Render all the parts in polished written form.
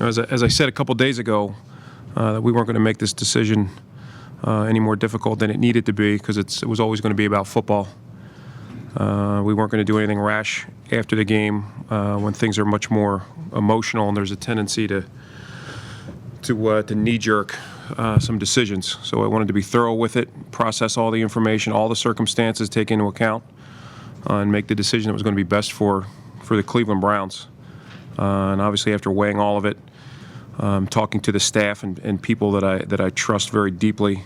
As I said a couple days ago, that we weren't going to make this decision any more difficult than it needed to be, because it was always going to be about football. We weren't going to do anything rash after the game when things are much more emotional and there's a tendency to knee-jerk some decisions. So I wanted to be thorough with it, process all the information, all the circumstances, take into account, and make the decision that was going to be best for the Cleveland Browns. And obviously, after weighing all of it, talking to the staff and people that I trust very deeply,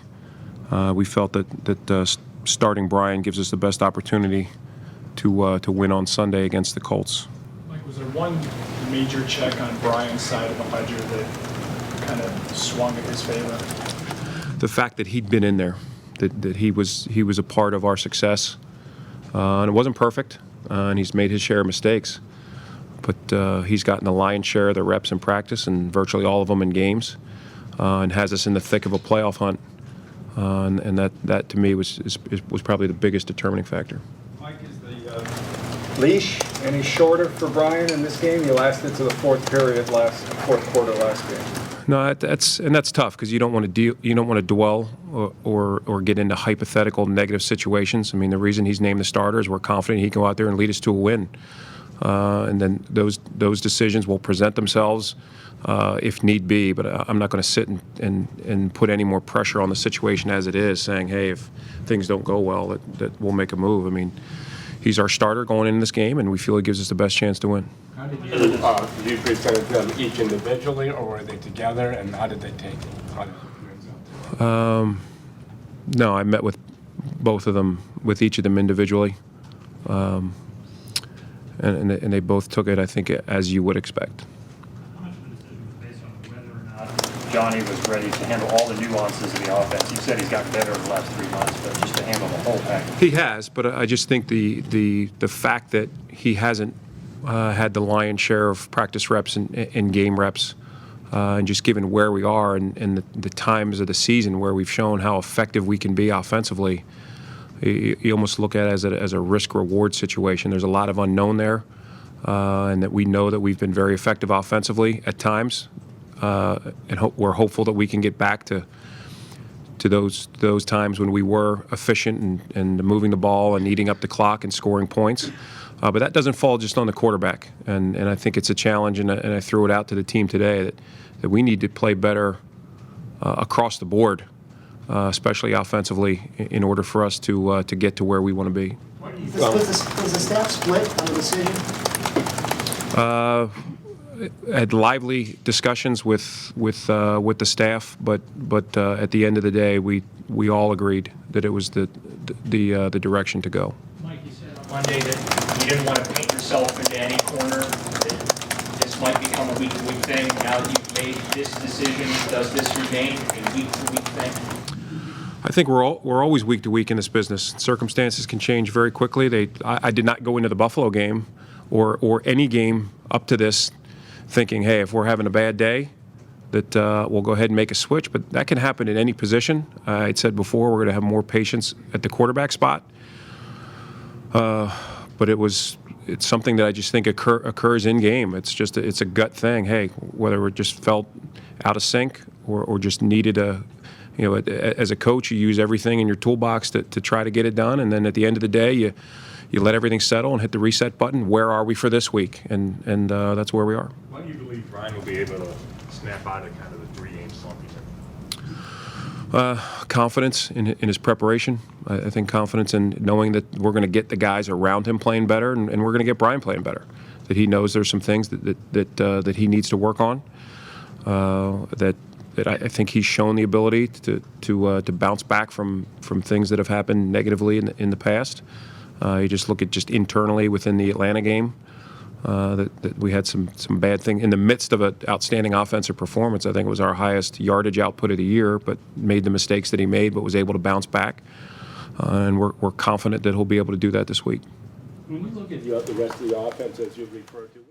we felt that starting Brian gives us the best opportunity to win on Sunday against the Colts. Mike, was there one major check on Brian's side of the ledger that kind of swung in his favor? The fact that he'd been in there, that he was a part of our success, and it wasn't perfect, and he's made his share of mistakes, but he's gotten the lion's share of the reps in practice and virtually all of them in games, and has us in the thick of a playoff hunt, and that to me was probably the biggest determining factor. Mike, is the leash any shorter for Brian in this game? He lasted to the fourth quarter last game. No, that's tough, because you don't want to dwell or get into hypothetical negative situations. I mean, the reason he's named the starter is we're confident he can go out there and lead us to a win. And then those decisions will present themselves if need be. But I'm not going to sit and put any more pressure on the situation as it is, saying, hey, if things don't go well, that we'll make a move. I mean, he's our starter going into this game, and we feel he gives us the best chance to win. How did you present them each individually, or were they together, and how did they take it? How did you present it? No, I met with both of them, with each of them individually. And they both took it, I think, as you would expect. How much of the decision was based on whether or not Johnny was ready to handle all the nuances of the offense? You said he's gotten better in the last 3 months, but just to handle the whole package. He has, but I just think the fact that he hasn't had the lion's share of practice reps and game reps, and just given where we are and the times of the season where we've shown how effective we can be offensively, you almost look at it as a risk-reward situation. There's a lot of unknown there, and that we know that we've been very effective offensively at times, and we're hopeful that we can get back to those times when we were efficient and moving the ball and eating up the clock and scoring points. But that doesn't fall just on the quarterback, and I think it's a challenge, and I threw it out to the team today that we need to play better across the board, especially offensively, in order for us to get to where we want to be. Was the staff split on the decision? Had lively discussions with the staff, but at the end of the day, we all agreed that it was the direction to go. Mike, you said on Monday that you didn't want to paint yourself into any corner, that this might become a week-to-week thing. Now that you've made this decision, does this remain a week-to-week thing? I think we're always week to week in this business. Circumstances can change very quickly. I did not go into the Buffalo game or any game up to this thinking, hey, if we're having a bad day, that we'll go ahead and make a switch. But that can happen in any position. I'd said before we're going to have more patience at the quarterback spot. But it's something that I just think occurs in game. It's a gut thing. Hey, whether it just felt out of sync or just needed as a coach, you use everything in your toolbox to try to get it done, and then at the end of the day, you let everything settle and hit the reset button. Where are we for this week? And that's where we are. Why do you believe Brian will be able to snap out of kind of the 3-game slump you said? Confidence in his preparation. I think confidence in knowing that we're going to get the guys around him playing better, and we're going to get Brian playing better. That he knows there's some things that he needs to work on. That I think he's shown the ability to bounce back from things that have happened negatively in the past. You just look at just internally within the Atlanta game, that we had some bad things in the midst of an outstanding offensive performance. I think it was our highest yardage output of the year, but made the mistakes that he made, but was able to bounce back. And we're confident that he'll be able to do that this week. When we look at the rest of the offense, as you referred to,